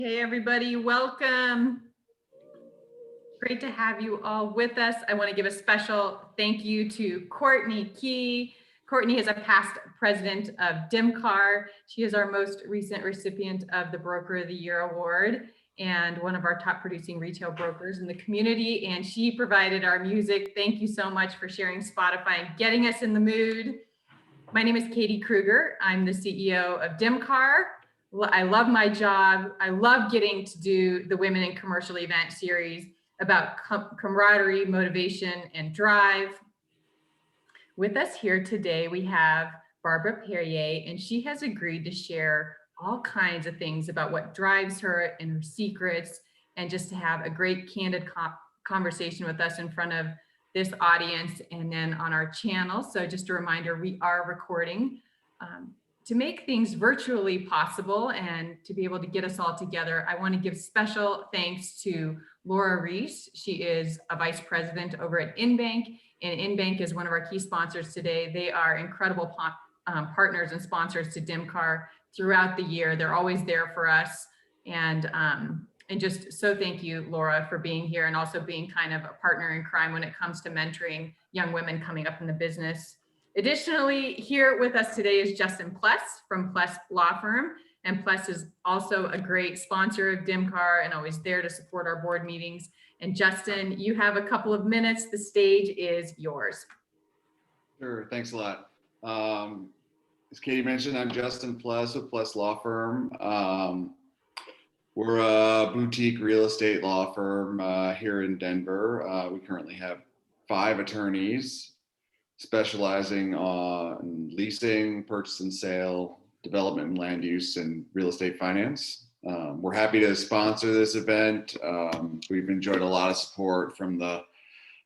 Hey everybody, welcome. Great to have you all with us. I want to give a special thank you to Courtney Key. Courtney is a past president of DMCAR. She is our most recent recipient of the Broker of the Year Award and one of our top producing retail brokers in the community. And she provided our music. Thank you so much for sharing Spotify and getting us in the mood. My name is Katie Kruger. I'm the CEO of DMCAR. I love my job. I love getting to do the Women in Commercial event series about camaraderie, motivation, and drive. With us here today, we have Barbara Perrier, and she has agreed to share all kinds of things about what drives her and her secrets, and just to have a great candid conversation with us in front of this audience and then on our channel. So just a reminder, we are recording to make things virtually possible and to be able to get us all together. I want to give special thanks to Laura Reese. She is a vice president over at InBank, and InBank is one of our key sponsors today. They are incredible partners and sponsors to DMCAR throughout the year. They're always there for us. And just so thank you, Laura, for being here and also being kind of a partner in crime when it comes to mentoring young women coming up in the business. Additionally, here with us today is Justin Pless from Pless Law Firm. And Pless is also a great sponsor of DMCAR and always there to support our board meetings. And Justin, you have a couple of minutes. The stage is yours. Sure, thanks a lot. As Katie mentioned, I'm Justin Pless with Pless Law Firm. We're a boutique real estate law firm here in Denver. We currently have 5 attorneys specializing on leasing, purchase and sale, development and land use, and real estate finance. We're happy to sponsor this event. We've enjoyed a lot of support from the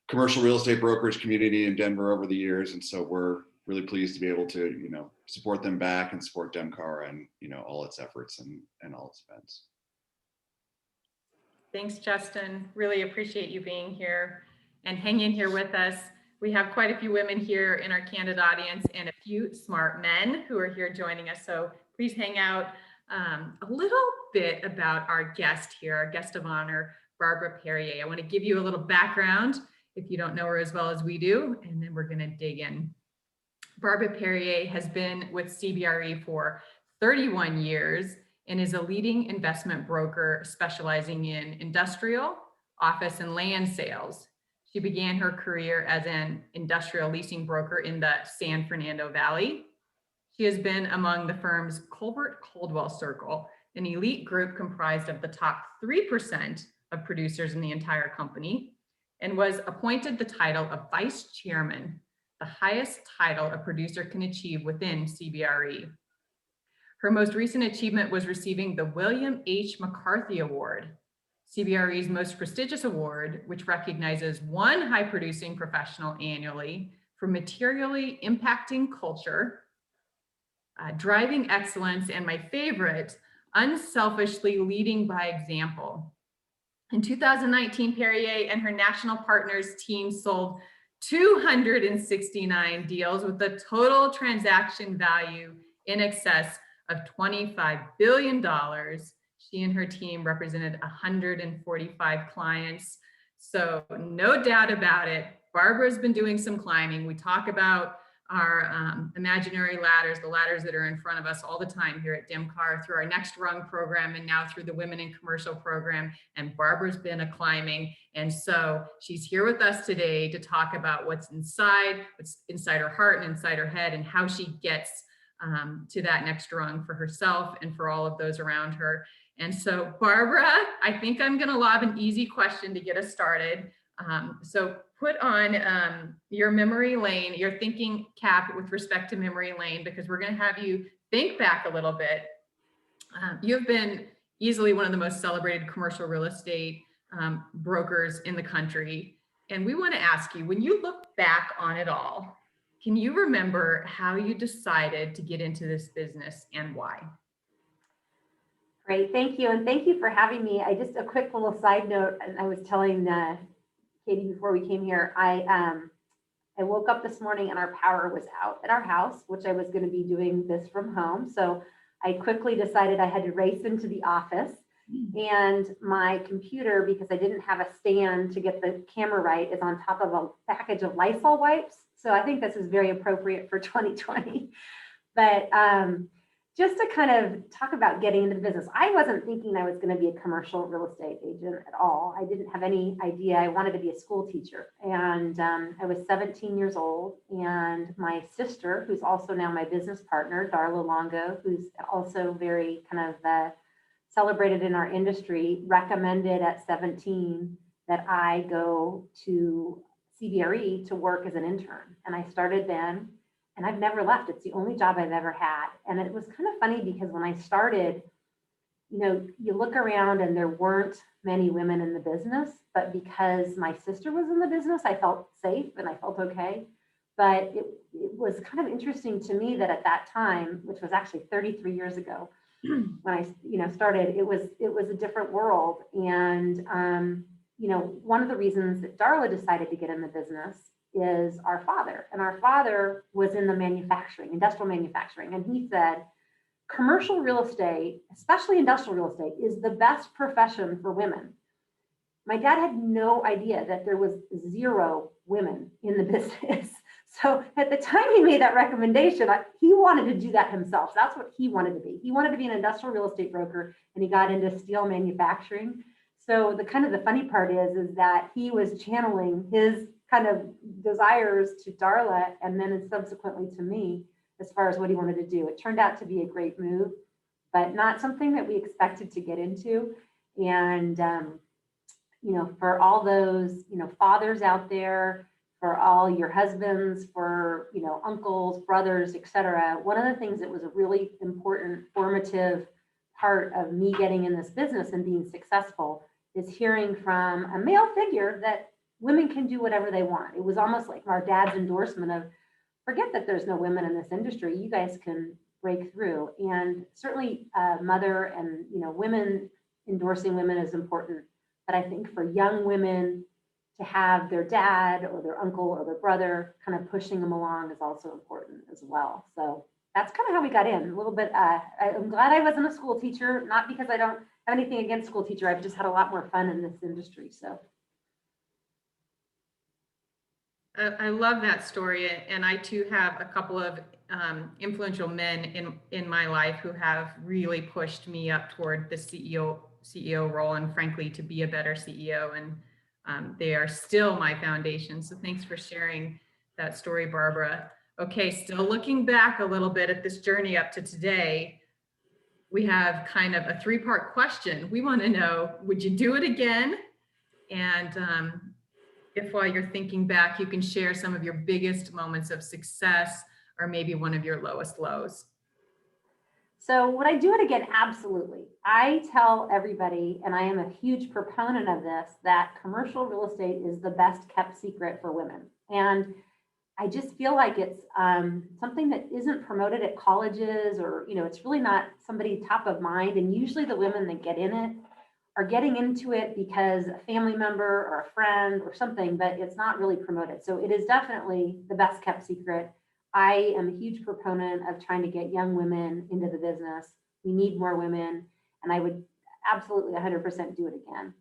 commercial real estate brokerage community in Denver over the years, and so we're really pleased to be able to, support them back and support DMCAR and all its efforts and all its events. Thanks, Justin. Really appreciate you being here and hanging here with us. We have quite a few women here in our candid audience and a few smart men who are here joining us. So please hang out. A little bit about our guest here, our guest of honor, Barbara Perrier. I want to give you a little background if you don't know her as well as we do, and then we're going to dig in. Barbara Perrier has been with CBRE for 31 years and is a leading investment broker specializing in industrial, office, and land sales. She began her career as an industrial leasing broker in the San Fernando Valley. She has been among the firm's Colbert Coldwell Circle, an elite group comprised of the top 3% of producers in the entire company, and was appointed the title of vice chairman, the highest title a producer can achieve within CBRE. Her most recent achievement was receiving the William H. McCarthy Award, CBRE's most prestigious award, which recognizes one high-producing professional annually for materially impacting culture, driving excellence, and my favorite, unselfishly leading by example. In 2019, Perrier and her national partners team sold 269 deals with a total transaction value in excess of $25 billion. She and her team represented 145 clients. So no doubt about it, Barbara's been doing some climbing. We talk about our imaginary ladders, the ladders that are in front of us all the time here at DMCAR through our Next Rung program and now through the Women in Commercial program. And Barbara's been a climbing. And so she's here with us today to talk about what's inside her heart and inside her head and how she gets to that next rung for herself and for all of those around her. And so Barbara, I think I'm going to lob an easy question to get us started. So put on your memory lane, your thinking cap with respect to memory lane, because we're going to have you think back a little bit. You've been easily one of the most celebrated commercial real estate brokers in the country. And we want to ask you, when you look back on it all, can you remember how you decided to get into this business and why? Great, thank you. And thank you for having me. A quick little side note, I was telling Katie before we came here, I woke up this morning and our power was out at our house, which I was going to be doing this from home. So I quickly decided I had to race into the office And my computer, because I didn't have a stand to get the camera right, is on top of a package of Lysol wipes. So I think this is very appropriate for 2020. But just to kind of talk about getting into the business, I wasn't thinking I was going to be a commercial real estate agent at all. I didn't have any idea. I wanted to be a school teacher. And I was 17 years old. And my sister, who's also now my business partner, Darla Longo, who's also very kind of celebrated in our industry, recommended at 17 that I go to CBRE to work as an intern. And I started then. And I've never left. It's the only job I've ever had. And it was kind of funny because when I started, you know, you look around and there weren't many women in the business, but because my sister was in the business, I felt safe and I felt okay. But it was kind of interesting to me that at that time, which was actually 33 years ago, when I, you know, started, it was a different world. And, you know, one of the reasons that Darla decided to get in the business is our father. And our father was in the manufacturing, industrial manufacturing. And he said, commercial real estate, especially industrial real estate, is the best profession for women. My dad had no idea that there was 0 women in the business. So at the time he made that recommendation, he wanted to do that himself. That's what he wanted to be. He wanted to be an industrial real estate broker, and he got into steel manufacturing. So the funny part is that he was channeling his kind of desires to Darla and then subsequently to me as far as what he wanted to do. It turned out to be a great move, but not something that we expected to get into. And, you know, for all those, you know, fathers out there, for all your husbands, for, you know, uncles, brothers, etc. One of the things that was a really important formative part of me getting in this business and being successful is hearing from a male figure that women can do whatever they want. It was almost like our dad's endorsement of, forget that there's no women in this industry, you guys can break through. And certainly mother and, you know, women endorsing women is important. But I think for young women to have their dad or their uncle or their brother kind of pushing them along is also important as well. So that's kind of how we got in a little bit. I'm glad I wasn't a school teacher, not because I don't have anything against school teacher. I've just had a lot more fun in this industry. So. I love that story, and I too have a couple of influential men in my life who have really pushed me up toward the CEO role, and frankly, to be a better CEO. And they are still my foundation. So thanks for sharing that story, Barbara. Okay, still looking back a little bit at this journey up to today, we have kind of a 3-part question. We want to know, would you do it again? And if while you're thinking back, you can share some of your biggest moments of success or maybe one of your lowest lows. So would I do it again? Absolutely. I tell everybody, and I am a huge proponent of this, that commercial real estate is the best kept secret for women. And I just feel like it's something that isn't promoted at colleges, or, you know, it's really not somebody top of mind. And usually the women that get in it are getting into it because a family member or a friend or something, but it's not really promoted. So it is definitely the best kept secret. I am a huge proponent of trying to get young women into the business. We need more women, and I would absolutely 100% do it again.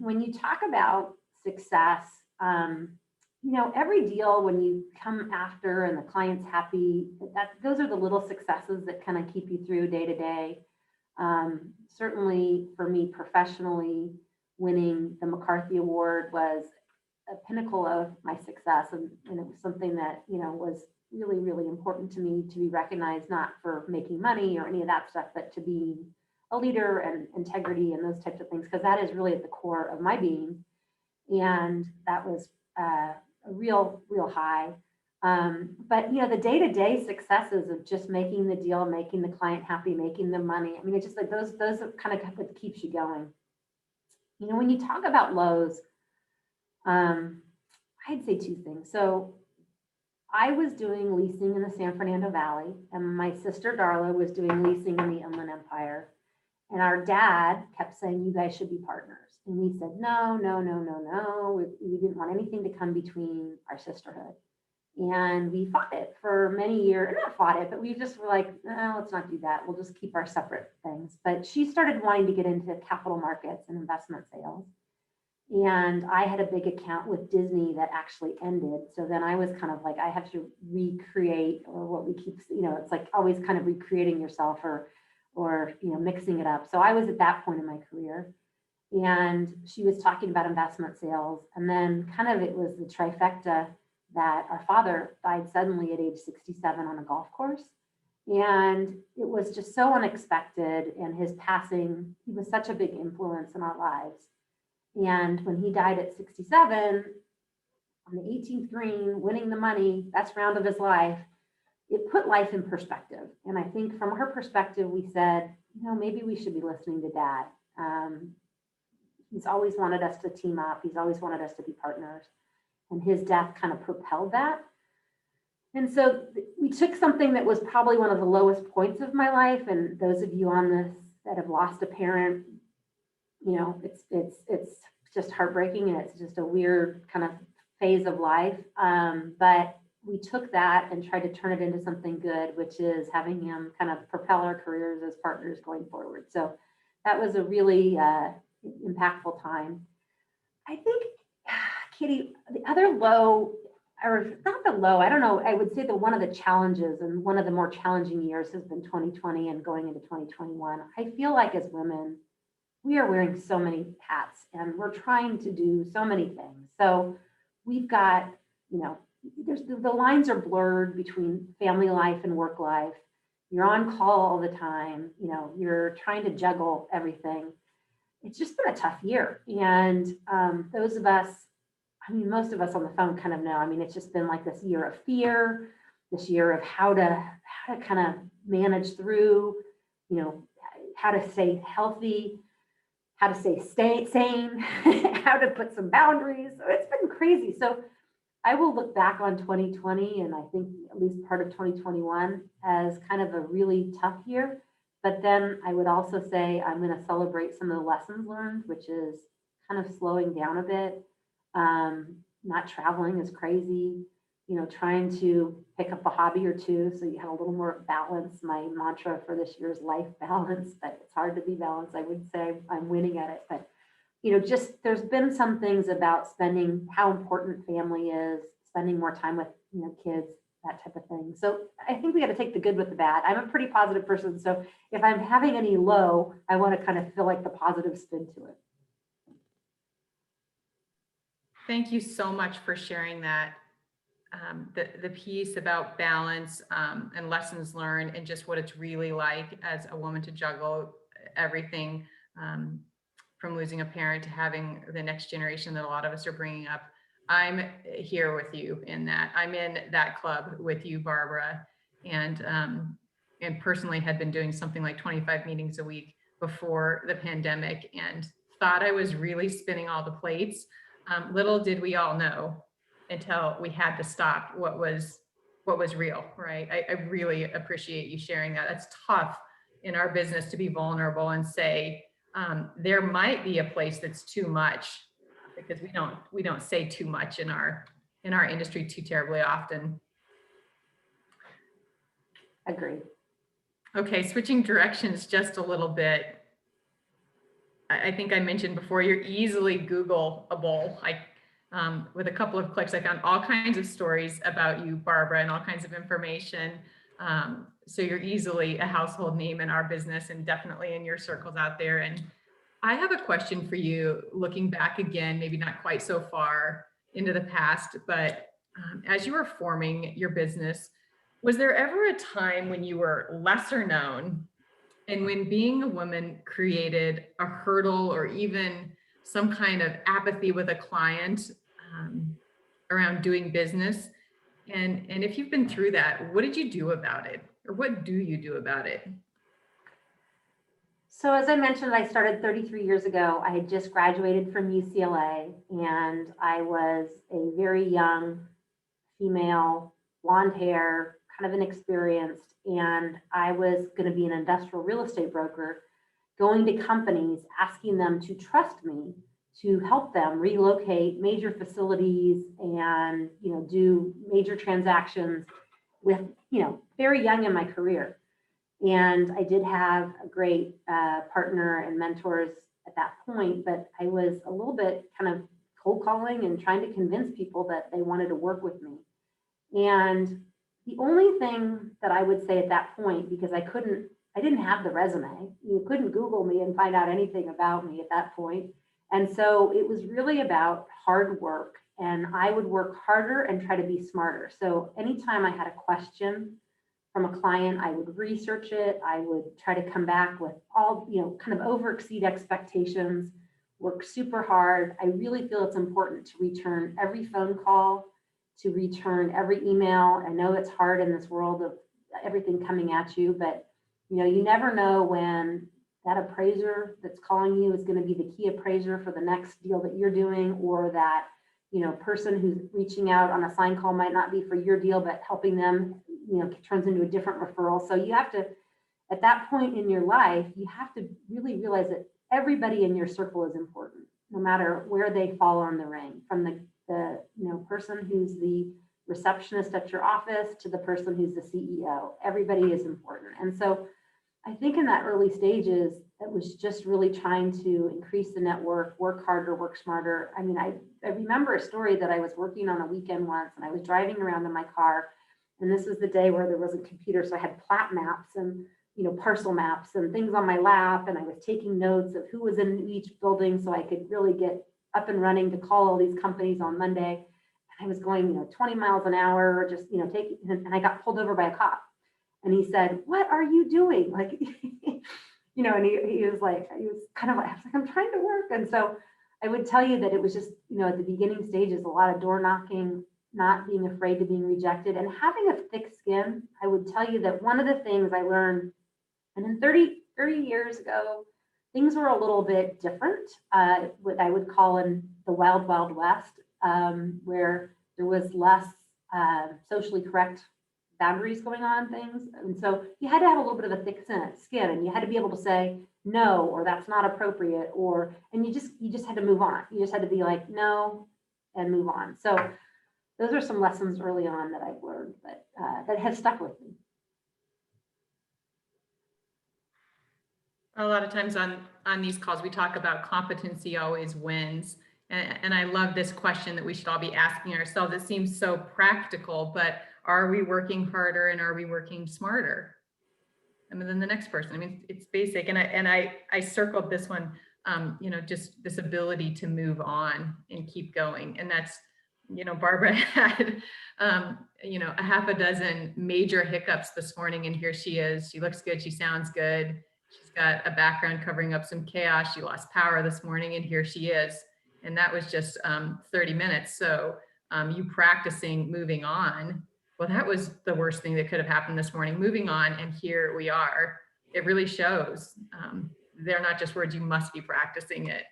When you talk about success, you know, every deal, when you come after and the client's happy, those are the little successes that kind of keep you through day to day. Certainly for me professionally, winning the McCarthy Award was a pinnacle of my success. And it was something that, you know, was really, really important to me to be recognized, not for making money or any of that stuff, but to be a leader and integrity and those types of things, because that is really at the core of my being. And that was a real high. But, you know, the day-to-day successes of just making the deal, making the client happy, making the money. I mean, it's just like those are kind of what keeps you going. You know, when you talk about lows, I'd say 2 things. So I was doing leasing in the San Fernando Valley, and my sister Darla was doing leasing in the Inland Empire. And our dad kept saying, you guys should be partners. And we said, no. We didn't want anything to come between our sisterhood. And we fought it for many years, not fought it, but we just were like, no, let's not do that. We'll just keep our separate things. But she started wanting to get into capital markets and investment sales. And I had a big account with Disney that actually ended. So then I was kind of like, I have to recreate, or what we keep, it's like always kind of recreating yourself or mixing it up. So I was at that point in my career. And she was talking about investment sales. And then kind of it was the trifecta that our father died suddenly at age 67 on a golf course. And it was just so unexpected. And his passing, he was such a big influence in our lives. And when he died at 67, on the 18th green, winning the money, best round of his life, it put life in perspective. And I think from her perspective, we said, maybe we should be listening to Dad. He's always wanted us to team up. He's always wanted us to be partners. And his death kind of propelled that. And so we took something that was probably one of the lowest points of my life. And those of you on this that have lost a parent, it's just heartbreaking, and it's just a weird kind of phase of life. But we took that and tried to turn it into something good, which is having him kind of propel our careers as partners going forward. So that was a really impactful time. I think, Katie, the other low, or not the low, I don't know, I would say that one of the challenges and one of the more challenging years has been 2020 and going into 2021. I feel like as women, we are wearing so many hats and we're trying to do so many things. So we've got, the lines are blurred between family life and work life. You're on call all the time. You're trying to juggle everything. It's just been a tough year. And those of us, most of us on the phone kind of know, it's just been like this year of fear, this year of how to kind of manage through, how to stay healthy, how to stay sane, how to put some boundaries. So it's been crazy. So I will look back on 2020, and I think at least part of 2021 as kind of a really tough year. But then I would also say I'm going to celebrate some of the lessons learned, which is kind of slowing down a bit, not traveling as crazy, trying to pick up a hobby or two so you have a little more balance. My mantra for this year is life balance, but it's hard to be balanced. I would say I'm winning at it, but just there's been some things about spending, how important family is, spending more time with kids, that type of thing. So I think we got to take the good with the bad. I'm a pretty positive person, so if I'm having any low, I want to kind of feel like the positive spin to it. Thank you so much for sharing that. The piece about balance and lessons learned, and just what it's really like as a woman to juggle everything, from losing a parent to having the next generation that a lot of us are bringing up. I'm here with you in that. I'm in that club with you, Barbara, and personally had been doing something like 25 meetings a week before the pandemic, and thought I was really spinning all the plates. Little did we all know until we had to stop what was real, right? I really appreciate you sharing that. It's tough in our business to be vulnerable and say, there might be a place that's too much, because we don't say too much in our industry too terribly often. Agreed. Okay, switching directions just a little bit. I think I mentioned before, you're easily Googleable. With a couple of clicks, I found all kinds of stories about you, Barbara, and all kinds of information. So you're easily a household name in our business, and definitely in your circles out there. And I have a question for you, looking back again, maybe not quite so far into the past, but as you were forming your business, was there ever a time when you were lesser known, and when being a woman created a hurdle or even some kind of apathy with a client around doing business? And if you've been through that, what did you do about it? Or what do you do about it? So as I mentioned, I started 33 years ago. I had just graduated from UCLA, and I was a very young female, blonde hair, kind of inexperienced, and I was going to be an industrial real estate broker, going to companies, asking them to trust me to help them relocate major facilities and, do major transactions with, very young in my career. And I did have a great partner and mentors at that point, but I was a little bit kind of cold calling and trying to convince people that they wanted to work with me. And the only thing that I would say at that point, because I didn't have the resume, you couldn't Google me and find out anything about me at that point. And so it was really about hard work, and I would work harder and try to be smarter. So anytime I had a question from a client, I would research it. I would try to come back with all, kind of over exceed expectations, work super hard. I really feel it's important to return every phone call, to return every email. I know it's hard in this world of everything coming at you, but you never know when that appraiser that's calling you is going to be the key appraiser for the next deal that you're doing, or that person who's reaching out on a sign call might not be for your deal, but helping them turns into a different referral. So you have to, at that point in your life, you have to really realize that everybody in your circle is important, no matter where they fall on the ring, from the person who's the receptionist at your office to the person who's the CEO. Everybody is important. And so I think in that early stages, it was just really trying to increase the network, work harder, work smarter. I mean, I remember a story that I was working on a weekend once, and I was driving around in my car, and this was the day where there wasn't a computer, so I had plat maps and parcel maps and things on my lap, and I was taking notes of who was in each building so I could really get up and running to call all these companies on Monday. And I was going 20 miles an hour, just and I got pulled over by a cop. And he said, "What are you doing?" Like, and he was kind of like, I was like, "I'm trying to work." And so I would tell you that it was just, at the beginning stages, a lot of door knocking, not being afraid to being rejected, and having a thick skin. I would tell you that one of the things I learned, and in 30 years ago, things were a little bit different, what I would call in the wild, wild west, where there was less socially correct boundaries going on things. And so you had to have a little bit of a thick skin, and you had to be able to say no, or that's not appropriate, and you just had to move on. You just had to be like, no, and move on. So those are some lessons early on that I've learned that have stuck with me. A lot of times on these calls, we talk about competency always wins. And I love this question that we should all be asking ourselves. It seems so practical, but are we working harder and are we working smarter? And then the next person, I mean, it's basic. And I circled this one, just this ability to move on and keep going. And that's, Barbara had, a half a dozen major hiccups this morning, and here she is. She looks good. She sounds good. She's got a background covering up some chaos. She lost power this morning, and here she is. And that was just 30 minutes. So you practicing moving on. Well, that was the worst thing that could have happened this morning, moving on. And here we are. It really shows. They're not just words, you must be practicing it.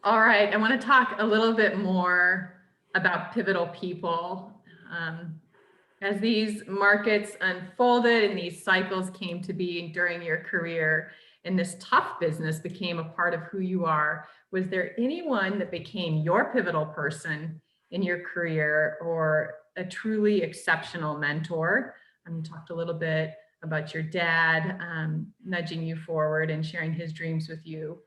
All right, I want to talk a little bit more about pivotal people. As these markets unfolded and these cycles came to be during your career, and this tough business became a part of who you are, was there anyone that became your pivotal person in your career, or a truly exceptional mentor? You talked a little bit about your dad nudging you forward and sharing his dreams with you.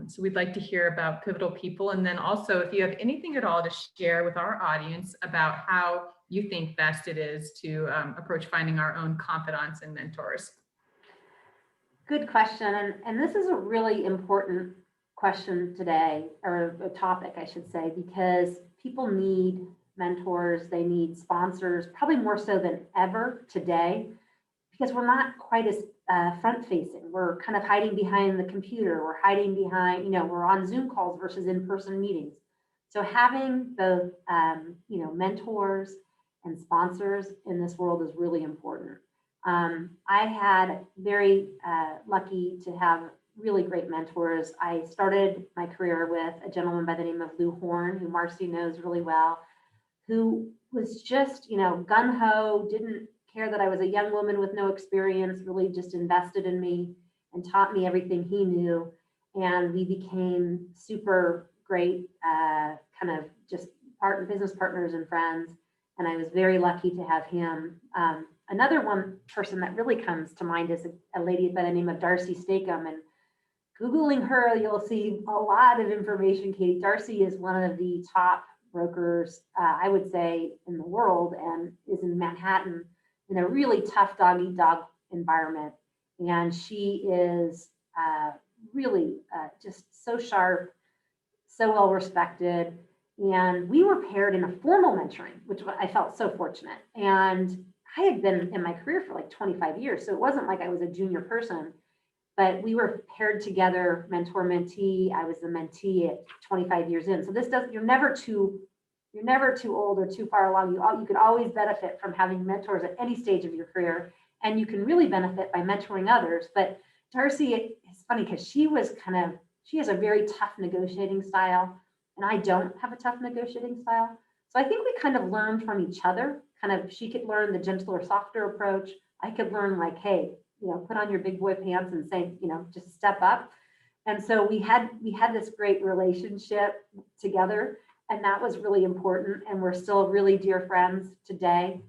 So we'd like to hear about pivotal people. And then also, if you have anything at all to share with our audience about how you think best it is to approach finding our own confidants and mentors. Good question. And this is a really important question today, or a topic, I should say, because people need mentors, they need sponsors, probably more so than ever today, because we're not quite as front facing. We're kind of hiding behind the computer. We're hiding behind, we're on Zoom calls versus in-person meetings. So having both, mentors and sponsors in this world is really important. I had very lucky to have really great mentors. I started my career with a gentleman by the name of Lou Horn, who Marcy knows really well, who was just, gung-ho, didn't care that I was a young woman with no experience, really just invested in me. and taught me everything he knew. And we became super great, kind of just business partners and friends. And I was very lucky to have him. Another one person that really comes to mind is a lady by the name of Darcy Stakem. And Googling her, you'll see a lot of information, Katie. Darcy is one of the top brokers, I would say, in the world, and is in Manhattan in a really tough dog-eat-dog environment. And she is really just so sharp, so well respected. And we were paired in a formal mentoring, which I felt so fortunate. And I had been in my career for like 25 years, so it wasn't like I was a junior person, but we were paired together, mentor mentee. I was the mentee at 25 years in. So this doesn't, you're never too old or too far along. You could always benefit from having mentors at any stage of your career, and you can really benefit by mentoring others. But Darcy, it's funny because she has a very tough negotiating style, and I don't have a tough negotiating style. So I think we kind of learned from each other. She could learn the gentler, softer approach. I could learn like, hey, put on your big boy pants and say, just step up. And so we had this great relationship together, and that was really important. And we're still really dear friends today.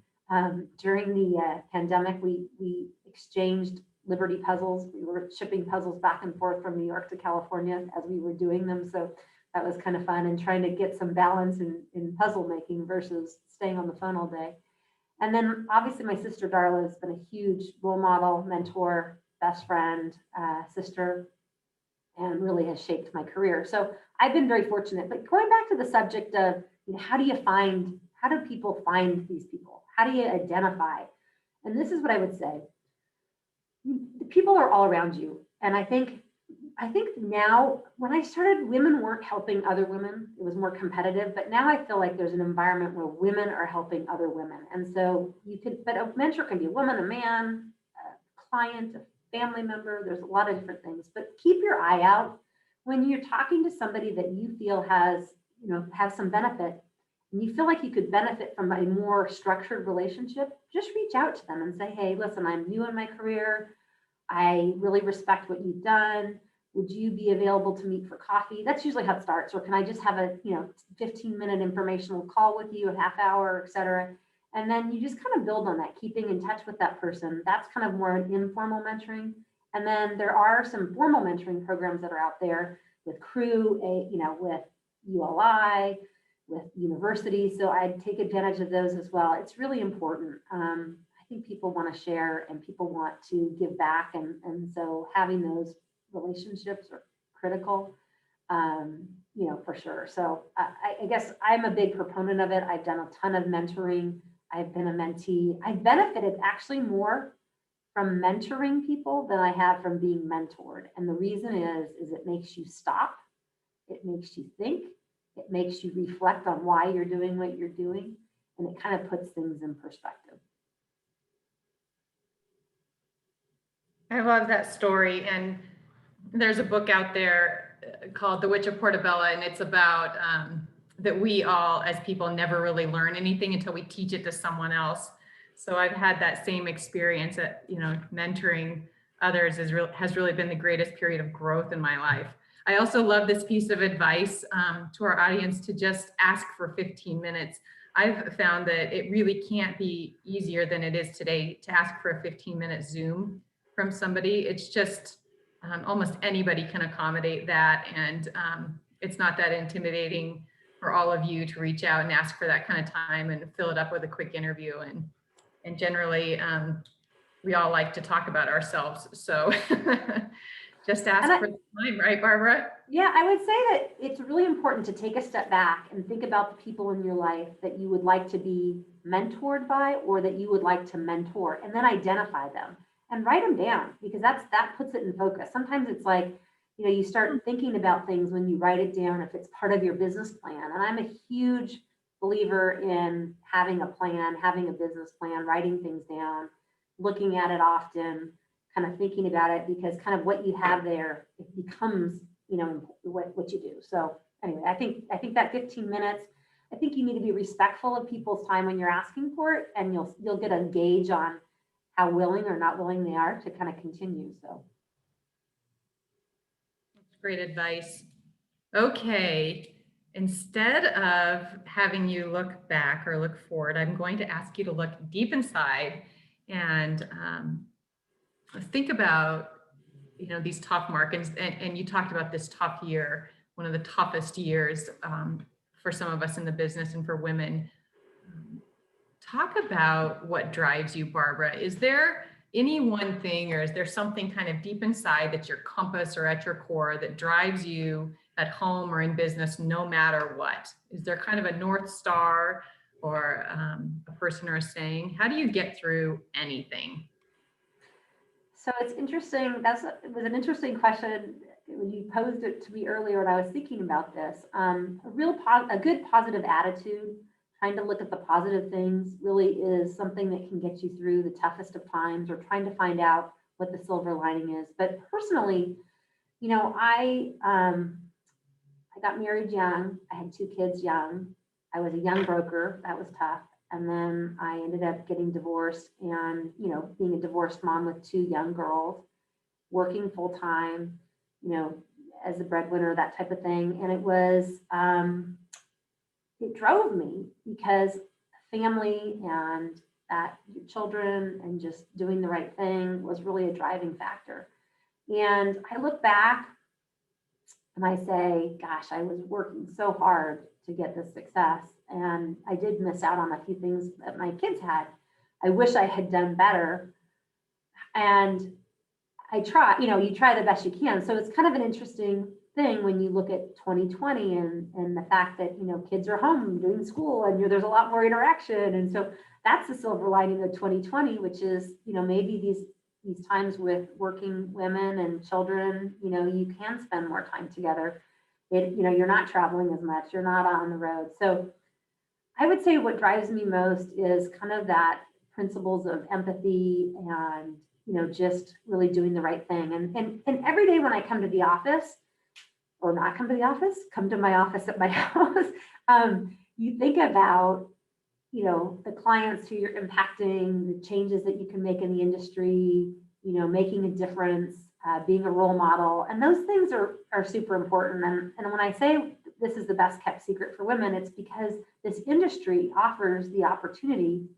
During the pandemic, we exchanged Liberty puzzles. We were shipping puzzles back and forth from New York to California as we were doing them. So that was kind of fun, and trying to get some balance in puzzle making versus staying on the phone all day. And then obviously my sister Darla has been a huge role model, mentor, best friend, sister, and really has shaped my career. So I've been very fortunate. But going back to the subject of how do people find these people? How do you identify? And this is what I would say. The people are all around you. And I think now, when I started, women weren't helping other women. It was more competitive, but now I feel like there's an environment where women are helping other women. And so but a mentor can be a woman, a man, a client, a family member. There's a lot of different things, but keep your eye out when you're talking to somebody that you feel has some benefit, and you feel like you could benefit from a more structured relationship. Just reach out to them and say, hey, listen, I'm new in my career. I really respect what you've done. Would you be available to meet for coffee? That's usually how it starts. Or can I just have a 15-minute informational call with you, a half hour, et cetera. And then you just kind of build on that, keeping in touch with that person. That's kind of more an informal mentoring. And then there are some formal mentoring programs that are out there with Crew, with ULI, with universities. So I'd take advantage of those as well. It's really important. I think people want to share and people want to give back. And so having those relationships are critical, for sure. So I guess I'm a big proponent of it. I've done a ton of mentoring. I've been a mentee. I've benefited actually more from mentoring people than I have from being mentored. And the reason is it makes you stop. It makes you think. It makes you reflect on why you're doing what you're doing. And it kind of puts things in perspective. I love that story. And there's a book out there called The Witch of Portobello, and it's about that we all as people never really learn anything until we teach it to someone else. So I've had that same experience that, mentoring others has really been the greatest period of growth in my life. I also love this piece of advice to our audience to just ask for 15 minutes. I've found that it really can't be easier than it is today to ask for a 15-minute Zoom from somebody. It's just almost anybody can accommodate that. And it's not that intimidating for all of you to reach out and ask for that kind of time and fill it up with a quick interview. And generally, we all like to talk about ourselves. So just ask for the time, right, Barbara? Yeah, I would say that it's really important to take a step back and think about the people in your life that you would like to be mentored by or that you would like to mentor, and then identify them and write them down, because that puts it in focus. Sometimes it's like, you start thinking about things when you write it down, if it's part of your business plan. And I'm a huge believer in having a plan, having a business plan, writing things down, looking at it often, kind of thinking about it, because kind of what you have there, it becomes, what you do. So anyway, I think that 15 minutes, I think you need to be respectful of people's time when you're asking for it, and you'll get a gauge on how willing or not willing they are to kind of continue. So Great advice. Okay, instead of having you look back or look forward, I'm going to ask you to look deep inside and think about, these tough markets. And you talked about this tough year, one of the toughest years for some of us in the business and for women. Talk about what drives you, Barbara. Is there any one thing, or is there something kind of deep inside that's your compass or at your core that drives you at home or in business, no matter what? Is there kind of a North Star or a person or a saying? How do you get through anything? So it's interesting. It was an interesting question when you posed it to me earlier, and I was thinking about this. A good positive attitude, trying to look at the positive things, really is something that can get you through the toughest of times, or trying to find out what the silver lining is. But personally, I got married young. I had 2 kids young. I was a young broker. That was tough. And then I ended up getting divorced and, being a divorced mom with 2 young girls, working full time, as a breadwinner, that type of thing. And it drove me, because family and children and just doing the right thing was really a driving factor. And I look back and I say, gosh, I was working so hard to get this success. And I did miss out on a few things that my kids had. I wish I had done better. And I try, you try the best you can. So it's kind of an interesting thing when you look at 2020 and the fact that, kids are home doing school and there's a lot more interaction. And so that's the silver lining of 2020, which is, maybe these times with working women and children, you can spend more time together. You're not traveling as much, you're not on the road. So I would say what drives me most is kind of that principles of empathy and, just really doing the right thing. And every day when I come to the office, or not come to the office, come to my office at my house, you think about, the clients who you're impacting, the changes that you can make in the industry, making a difference, being a role model. And those things are super important. And when I say this is the best kept secret for women, it's because this industry offers the opportunity,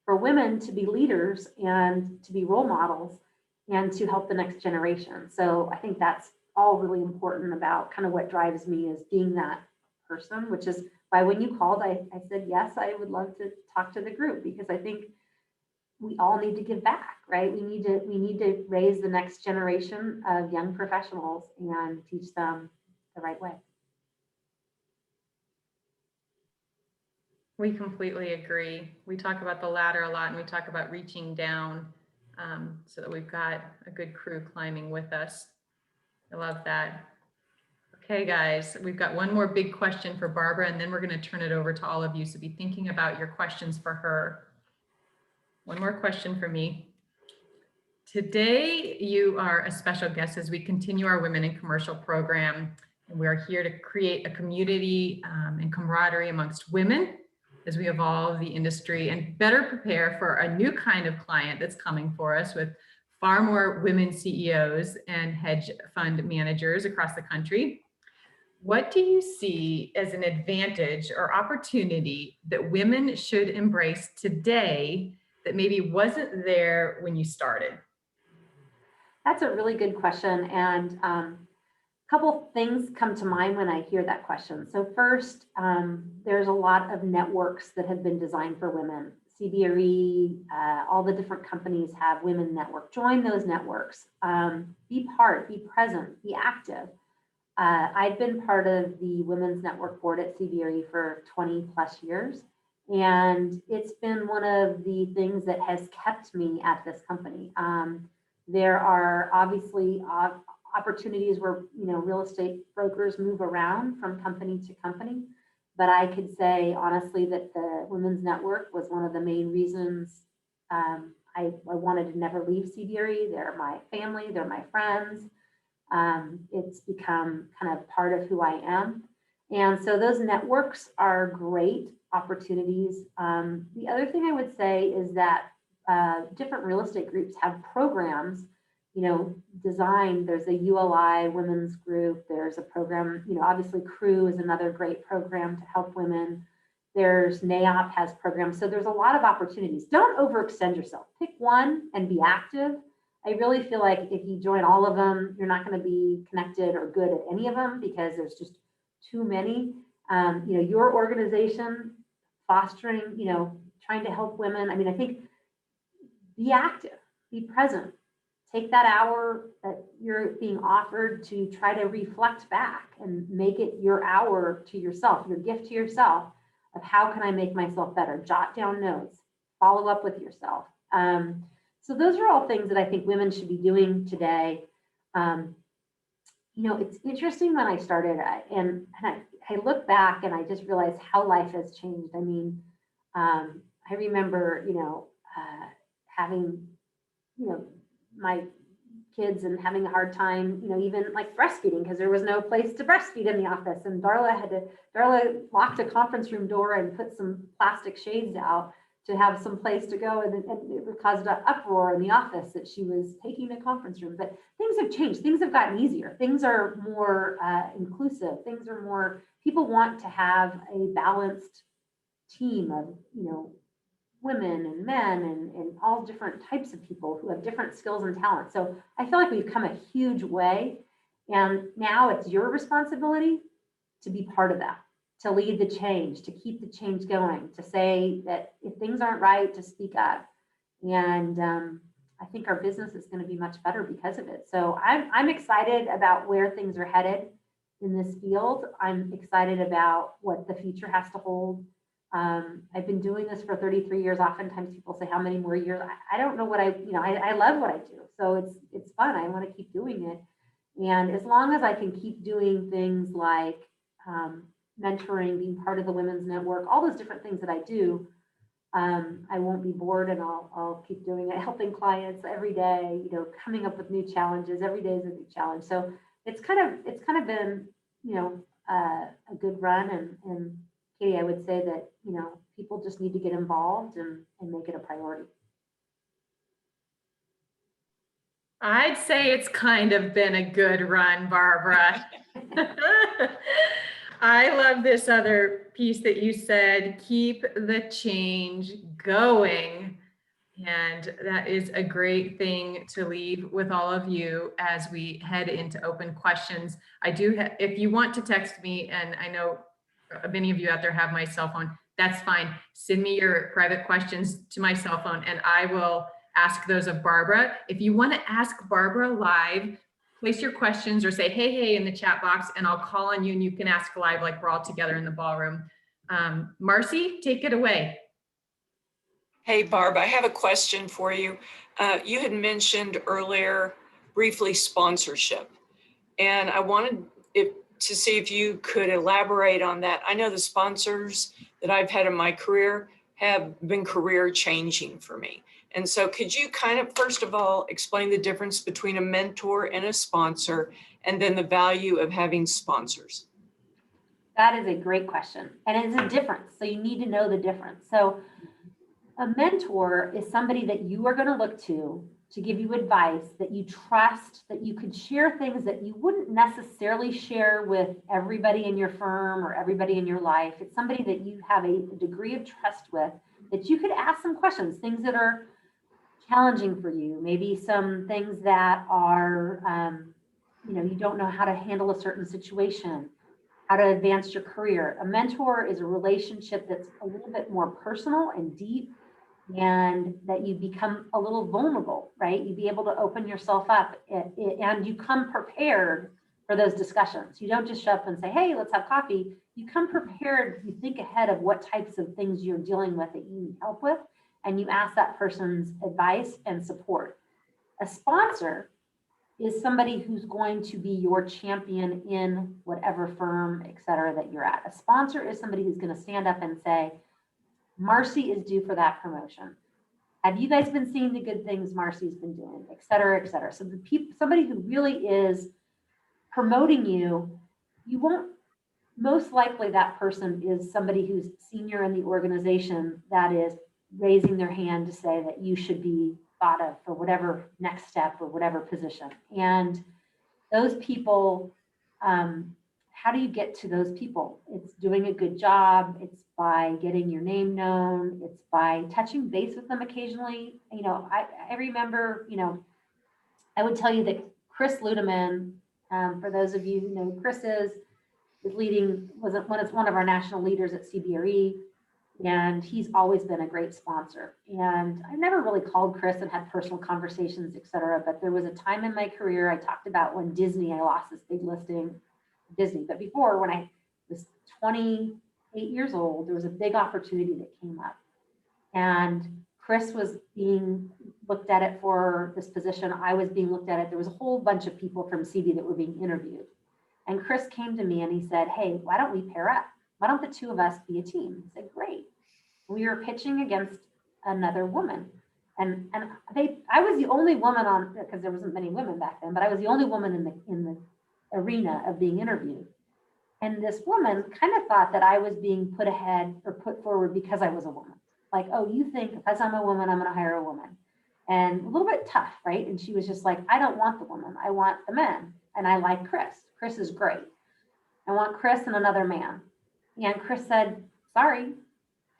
for women to be leaders and to be role models and to help the next generation. So I think that's all really important about kind of what drives me, is being that person, which is why when you called, I said, yes, I would love to talk to the group, because I think we all need to give back, right? We need to raise the next generation of young professionals and teach them the right way. We completely agree. We talk about the ladder a lot, and we talk about reaching down so that we've got a good crew climbing with us. I love that. Okay, guys, we've got one more big question for Barbara, and then we're going to turn it over to all of you. So be thinking about your questions for her. One more question for me. Today, you are a special guest as we continue our Women in Commercial program, and we are here to create a community and camaraderie amongst women as we evolve the industry and better prepare for a new kind of client that's coming for us, with far more women CEOs and hedge fund managers across the country. What do you see as an advantage or opportunity that women should embrace today that maybe wasn't there when you started? That's a really good question. And a couple things come to mind when I hear that question. So first, there's a lot of networks that have been designed for women. CBRE, all the different companies have women network. Join those networks. Be part, be present, be active. I've been part of the Women's Network Board at CBRE for 20 plus years. And it's been one of the things that has kept me at this company. There are obviously opportunities where, real estate brokers move around from company to company. But I could say honestly that the Women's Network was one of the main reasons I wanted to never leave CBRE. They're my family, they're my friends. It's become kind of part of who I am. And so those networks are great opportunities. The other thing I would say is that different real estate groups have programs design. There's a ULI women's group. There's a program, obviously CREW is another great program to help women. There's NAOP has programs. So there's a lot of opportunities. Don't overextend yourself. Pick one and be active. I really feel like if you join all of them, you're not going to be connected or good at any of them because there's just too many. Your organization fostering, trying to help women. I mean, I think be active, be present. Take that hour that you're being offered to try to reflect back and make it your hour to yourself, your gift to yourself of how can I make myself better? Jot down notes, follow up with yourself. So those are all things that I think women should be doing today. It's interesting when I started and I look back and I just realized how life has changed. I mean, I remember, having, my kids and having a hard time, even like breastfeeding because there was no place to breastfeed in the office. And Darla locked a conference room door and put some plastic shades out to have some place to go. And it caused an uproar in the office that she was taking a conference room. But things have changed. Things have gotten easier. Things are more inclusive. Things are more, people want to have a balanced team of, women and men and all different types of people who have different skills and talents. So I feel like we've come a huge way. And now it's your responsibility to be part of that, to lead the change, to keep the change going, to say that if things aren't right, to speak up. And I think our business is going to be much better because of it. So I'm excited about where things are headed in this field. I'm excited about what the future has to hold. I've been doing this for 33 years. Oftentimes people say, how many more years? I don't know what I love what I do. So it's fun. I want to keep doing it. And as long as I can keep doing things like mentoring, being part of the women's network, all those different things that I do, I won't be bored and I'll keep doing it, helping clients every day, coming up with new challenges. Every day is a new challenge. So it's kind of been, a good run. And Katie, I would say that, people just need to get involved and make it a priority. I'd say it's kind of been a good run, Barbara. I love this other piece that you said, keep the change going. And that is a great thing to leave with all of you as we head into open questions. I do, if you want to text me, and I know many of you out there have my cell phone, that's fine. Send me your private questions to my cell phone and I will ask those of Barbara. If you want to ask Barbara live, place your questions or say, hey, in the chat box, and I'll call on you and you can ask live like we're all together in the ballroom. Marcy, take it away. Hey, Barb, I have a question for you. You had mentioned earlier briefly sponsorship, and I wanted to see if you could elaborate on that. I know the sponsors that I've had in my career have been career changing for me. And so could you kind of, first of all, explain the difference between a mentor and a sponsor, and then the value of having sponsors? That is a great question. And it's a difference. So you need to know the difference. So a mentor is somebody that you are going to look to give you advice, that you trust, that you could share things that you wouldn't necessarily share with everybody in your firm or everybody in your life. It's somebody that you have a degree of trust with, that you could ask some questions, things that are challenging for you, maybe some things that are, you don't know how to handle a certain situation, how to advance your career. A mentor is a relationship that's a little bit more personal and deep, and that you become a little vulnerable, right? You be able to open yourself up and you come prepared for those discussions. You don't just show up and say, hey, let's have coffee. You come prepared, you think ahead of what types of things you're dealing with that you need help with, and you ask that person's advice and support. A sponsor is somebody who's going to be your champion in whatever firm, et cetera, that you're at. A sponsor is somebody who's going to stand up and say, Marcy is due for that promotion. Have you guys been seeing the good things Marcy's been doing, et cetera, et cetera? So somebody who really is promoting you, you won't, most likely that person is somebody who's senior in the organization that is raising their hand to say that you should be thought of for whatever next step or whatever position. And those people, how do you get to those people? It's doing a good job. It's by getting your name known. It's by touching base with them occasionally. You know, I remember, you know, I would tell you that Chris Ludeman, for those of you who know who Chris is leading, was one of our national leaders at CBRE. And he's always been a great sponsor. And I never really called Chris and had personal conversations, et cetera. But there was a time in my career I talked about when Disney, I lost this big listing, Disney. But before, when I was 28 years old, there was a big opportunity that came up. And Chris was being looked at it for this position. I was being looked at it. There was a whole bunch of people from CB that were being interviewed. And Chris came to me and he said, hey, why don't we pair up? Why don't the two of us be a team? I said, great. We were pitching against another woman. And I was the only woman on, because there wasn't many women back then, but I was the only woman in the arena of being interviewed. And this woman kind of thought that I was being put ahead or put forward because I was a woman. Like, oh, you think because I'm a woman, I'm going to hire a woman. And a little bit tough, right? And she was just like, I don't want the woman. I want the men. And I like Chris. Chris is great. I want Chris and another man. And Chris said, sorry,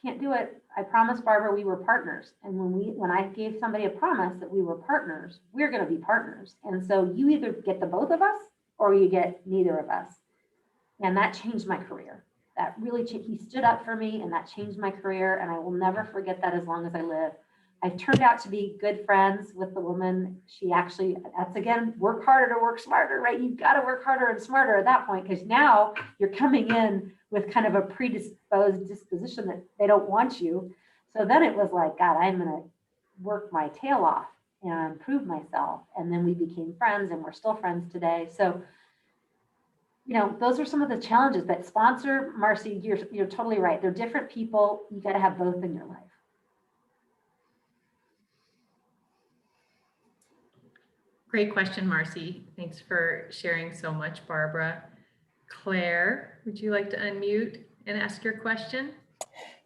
can't do it. I promised Barbara we were partners. And when I gave somebody a promise that we were partners, we're going to be partners. And so you either get the both of us or you get neither of us. And that changed my career. That really changed. He stood up for me and that changed my career. And I will never forget that as long as I live. I've turned out to be good friends with the woman. She actually, that's again, work harder to work smarter, right? You've got to work harder and smarter at that point, because now you're coming in with kind of a predisposed disposition that they don't want you. So then it was like, God, I'm going to work my tail off and prove myself. And then we became friends and we're still friends today. So, you know, those are some of the challenges. But sponsor, Marcy, you're totally right. They're different people. You got to have both in your life. Great question, Marcy. Thanks for sharing so much, Barbara. Claire, would you like to unmute and ask your question?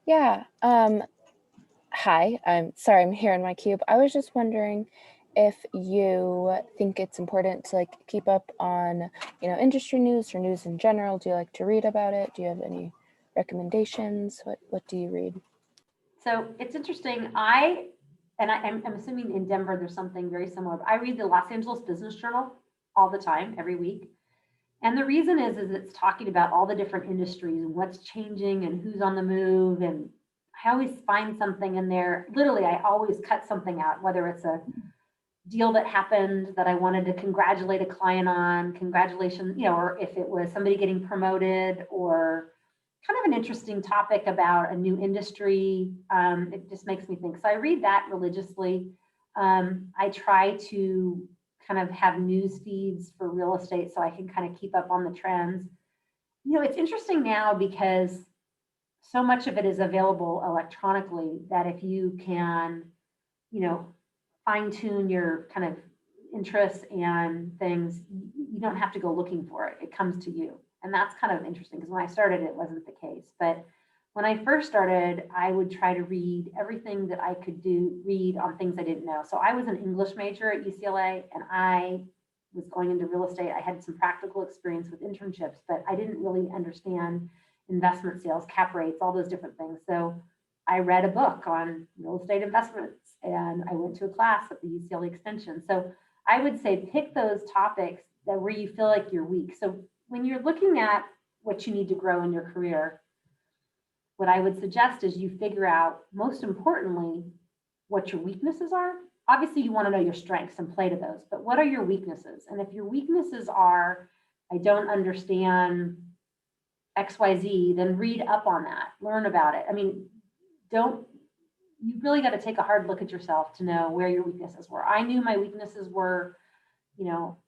Yeah. Hi, I'm sorry, I'm here in my cube. I was just wondering if you think it's important to like keep up on, you know, industry news or news in general. Do you like to read about it? Do you have any recommendations? What do you read? So it's interesting. I'm assuming in Denver, there's something very similar. I read the Los Angeles Business Journal all the time, every week. And the reason is it's talking about all the different industries and what's changing and who's on the move. And I always find something in there. Literally, I always cut something out, whether it's a deal that happened that I wanted to congratulate a client on, congratulations, you know, or if it was somebody getting promoted or kind of an interesting topic about a new industry. It just makes me think. So I read that religiously. I try to kind of have news feeds for real estate so I can kind of keep up on the trends. You know, it's interesting now because so much of it is available electronically that if you can, you know, fine tune your kind of interests and things, you don't have to go looking for it. It comes to you. And that's kind of interesting because when I started, it wasn't the case. But when I first started, I would try to read everything that I could read on things I didn't know. So I was an English major at UCLA and I was going into real estate. I had some practical experience with internships, but I didn't really understand investment sales, cap rates, all those different things. So I read a book on real estate investments and I went to a class at the UCLA Extension. So I would say pick those topics that where you feel like you're weak. So when you're looking at what you need to grow in your career, what I would suggest is you figure out, most importantly, what your weaknesses are. Obviously, you want to know your strengths and play to those, but what are your weaknesses? And if your weaknesses are, I don't understand XYZ, then read up on that, learn about it. I mean, you really got to take a hard look at yourself to know where your weaknesses were. I knew my weaknesses were, you know,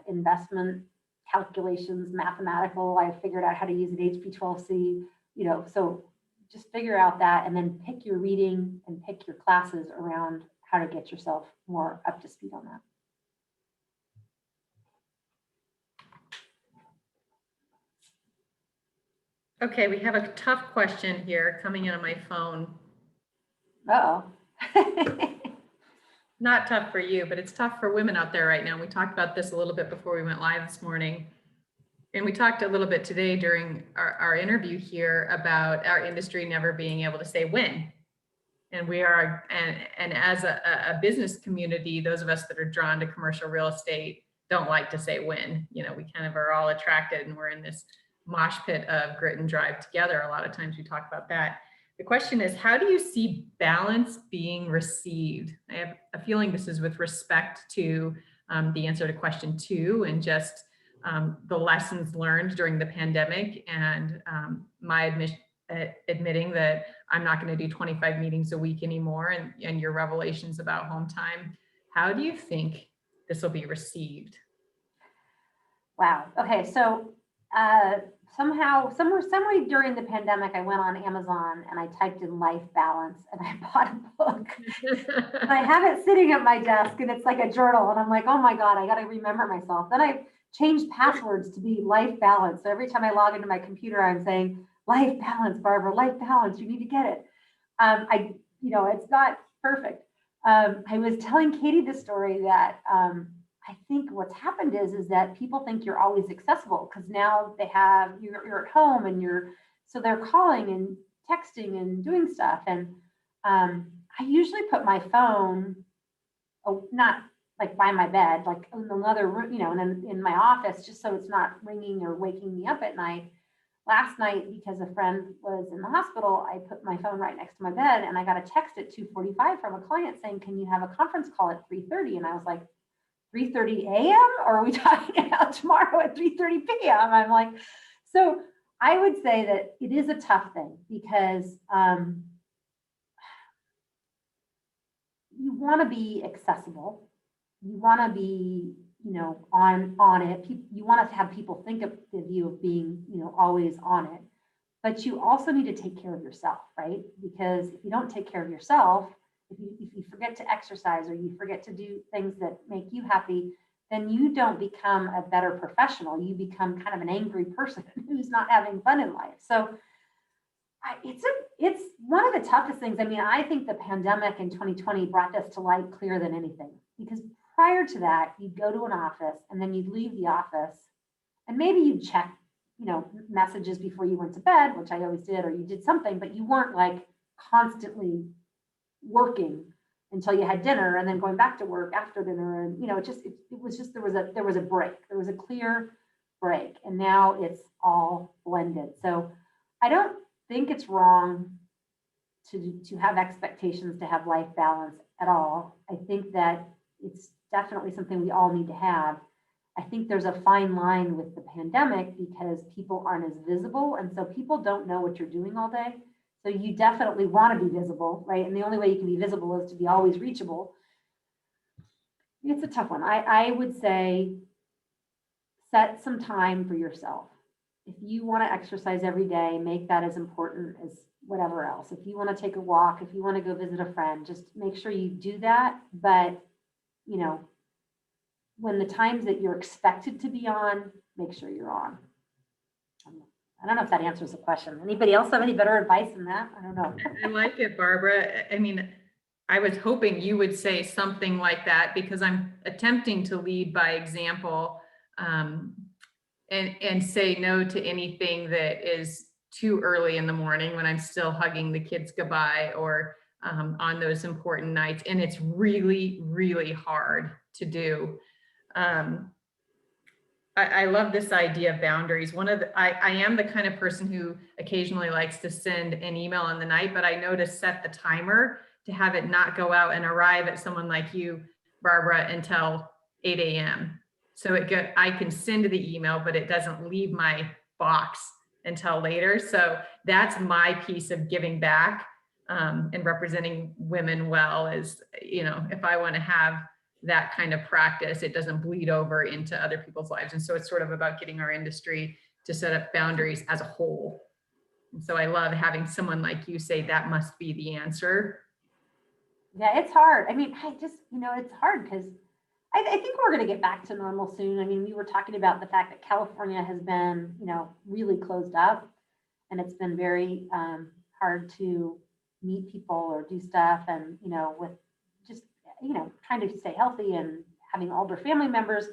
investment calculations, mathematical. I figured out how to use an HP12C, you know, so just figure out that and then pick your reading and pick your classes around how to get yourself more up to speed on that. Okay, we have a tough question here coming in on my phone. Uh-oh. not tough for you, but it's tough for women out there right now. We talked about this a little bit before we went live this morning. And we talked a little bit today during our interview here about our industry never being able to say when. And we are, and as a business community, those of us that are drawn to commercial real estate don't like to say when. You know, we kind of are all attracted and we're in this mosh pit of grit and drive together. A lot of times we talk about that. The question is, how do you see balance being received? I have a feeling this is with respect to the answer to question 2 and just the lessons learned during the pandemic and my admitting that I'm not going to do 25 meetings a week anymore and your revelations about home time. How do you think this will be received? Wow. Okay. So somewhere during the pandemic, I went on Amazon and I typed in life balance and I bought a book. And I have it sitting at my desk and it's like a journal. And I'm like, oh my God, I got to remember myself. Then I changed passwords to be life balance. So every time I log into my computer, I'm saying life balance, Barbara, life balance. You need to get it. It's not perfect. I was telling Katie the story that I think what's happened is that people think you're always accessible because now you're at home and so they're calling and texting and doing stuff. And I usually put my phone, not like by my bed, like in another room, and in my office, just so it's not ringing or waking me up at night. Last night, because a friend was in the hospital, I put my phone right next to my bed and I got a text at 2:45 from a client saying, can you have a conference call at 3:30? And I was like, 3:30 a.m. or are we talking about tomorrow at 3:30 p.m.? I'm like, so I would say that it is a tough thing because you want to be accessible. You want to be, on it. You want to have people think of you of being, always on it. But you also need to take care of yourself, right? Because if you don't take care of yourself, if you forget to exercise or you forget to do things that make you happy, then you don't become a better professional. You become kind of an angry person who's not having fun in life. So it's one of the toughest things. I mean, I think the pandemic in 2020 brought this to light clearer than anything, because prior to that, you'd go to an office and then you'd leave the office and maybe you'd check, messages before you went to bed, which I always did, or you did something, but you weren't like constantly working until you had dinner and then going back to work after dinner. And, there was a break, there was a clear break, and now it's all blended. So I don't think it's wrong to have expectations to have life balance at all. I think that it's definitely something we all need to have. I think there's a fine line with the pandemic because people aren't as visible. And so people don't know what you're doing all day. So you definitely want to be visible, right? And the only way you can be visible is to be always reachable. It's a tough one. I would say set some time for yourself. If you want to exercise every day, make that as important as whatever else. If you want to take a walk, if you want to go visit a friend, just make sure you do that. But, when the times that you're expected to be on, make sure you're on. I don't know if that answers the question. Anybody else have any better advice than that? I don't know. I like it, Barbara. I mean, I was hoping you would say something like that because I'm attempting to lead by example and say no to anything that is too early in the morning when I'm still hugging the kids goodbye or on those important nights. And it's really, really hard to do. I love this idea of boundaries. I am the kind of person who occasionally likes to send an email in the night, but I know to set the timer to have it not go out and arrive at someone like you, Barbara, until 8 a.m. So I can send the email, but it doesn't leave my box until later. So that's my piece of giving back and representing women well is, if I want to have that kind of practice, it doesn't bleed over into other people's lives. And so it's sort of about getting our industry to set up boundaries as a whole. And so I love having someone like you say that must be the answer. Yeah, it's hard. I mean, it's hard because I think we're going to get back to normal soon. I mean, we were talking about the fact that California has been, really closed up, and it's been very hard to meet people or do stuff. And, with just you know, trying to stay healthy and having older family members,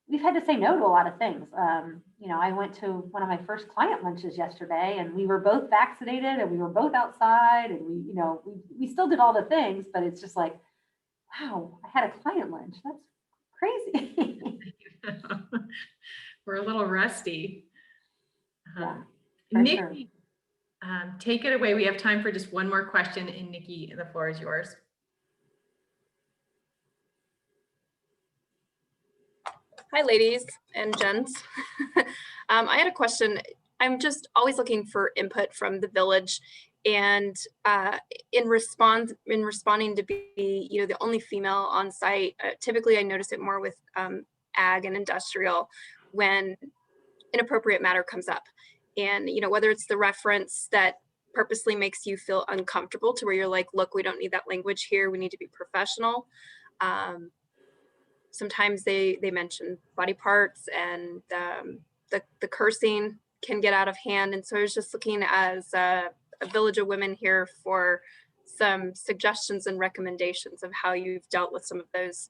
we've had to say no to a lot of things. You know, I went to one of my first client lunches yesterday, and we were both vaccinated and we were both outside, and we, you know, we still did all the things, but it's just like, wow, I had a client lunch. That's crazy. We're a little rusty. Yeah, for Nikki, sure. take it away. We have time for just one more question, and Nikki, the floor is yours. Hi, ladies and gents. I had a question. I'm just always looking for input from the village, and in responding to be, you know, the only female on site. Typically, I notice it more with ag and industrial when inappropriate matter comes up, and you know, whether it's the reference that purposely makes you feel uncomfortable to where you're like, look, we don't need that language here. We need to be professional. Sometimes they mention body parts, and the cursing can get out of hand. And so I was just looking as a Village of Women here for some suggestions and recommendations of how you've dealt with some of those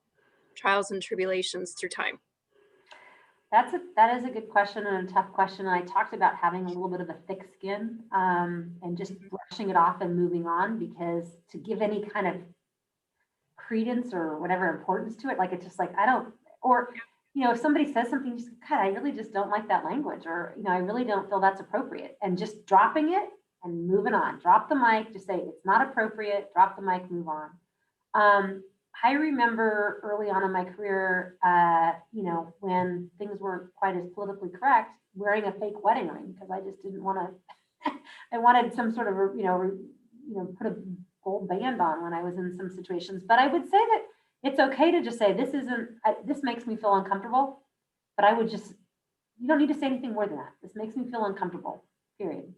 trials and tribulations through time. That is a good question and a tough question. I talked about having a little bit of a thick skin and just brushing it off and moving on, because to give any kind of credence or whatever importance to it, like, it's just like, I don't, or, you know, if somebody says something, just, God, I really just don't like that language, or, you know, I really don't feel that's appropriate, and just dropping it and moving on. Drop the mic, just say it's not appropriate, drop the mic, move on. I remember early on in my career, you know, when things weren't quite as politically correct, wearing a fake wedding ring, because I just didn't want to, I wanted some sort of, you know, put a gold band on when I was in some situations. But I would say that it's okay to just say, this isn't, this makes me feel uncomfortable, but I would just, you don't need to say anything more than that. This makes me feel uncomfortable, period.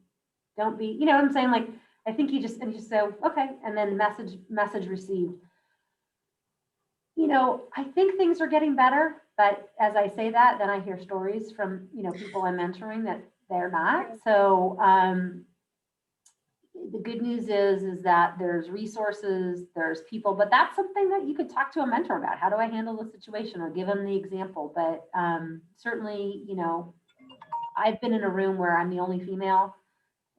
Don't be, you know what I'm saying? Like, I think you just say, okay, and then message received. You know, I think things are getting better, but as I say that, then I hear stories from, you know, people I'm mentoring that they're not. So the good news is that there's resources, there's people, but that's something that you could talk to a mentor about. How do I handle the situation, or give them the example? But certainly, you know, I've been in a room where I'm the only female,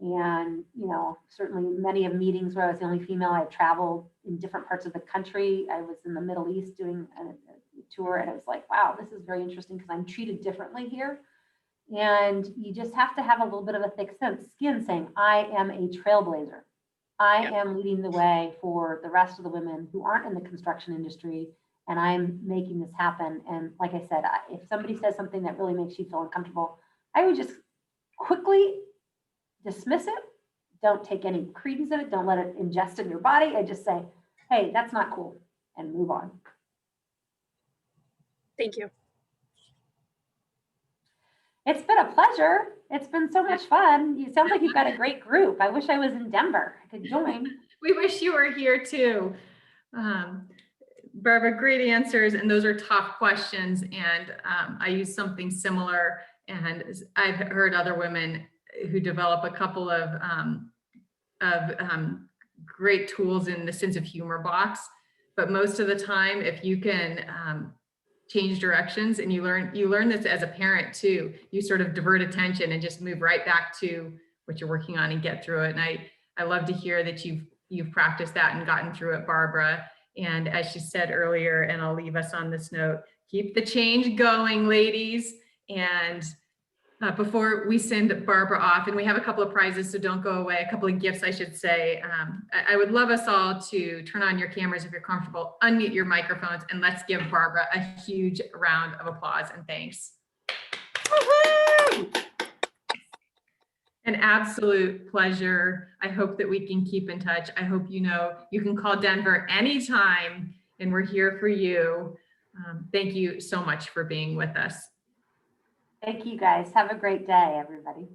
and, you know, certainly many of meetings where I was the only female. I've traveled in different parts of the country. I was in the Middle East doing a tour, and it was like, wow, this is very interesting, because I'm treated differently here. And you just have to have a little bit of a thick skin, saying, I am a trailblazer. I am leading the way for the rest of the women who aren't in the construction industry, and I'm making this happen. And like I said, if somebody says something that really makes you feel uncomfortable, I would just quickly dismiss it. Don't take any credence in it. Don't let it ingest in your body. I just say, hey, that's not cool, and move on. Thank you. It's been a pleasure. It's been so much fun. You sound like you've got a great group. I wish I was in Denver. I could join. We wish you were here too. Barbara, great answers. And those are tough questions. And I use something similar. And I've heard other women who develop a couple of great tools in the sense of humor box. But most of the time, if you can change directions, and you learn this as a parent too, you sort of divert attention and just move right back to what you're working on and get through it. And I love to hear that you've practiced that and gotten through it, Barbara. And as she said earlier, and I'll leave us on this note, keep the change going, ladies. And before we send Barbara off, and we have a couple of prizes, so don't go away, a couple of gifts, I should say. I would love us all to turn on your cameras if you're comfortable, unmute your microphones, and let's give Barbara a huge round of applause and thanks. Woo-hoo! An absolute pleasure. I hope that we can keep in touch. I hope you know you can call Denver anytime, and we're here for you. Thank you so much for being with us. Thank you, guys. Have a great day, everybody.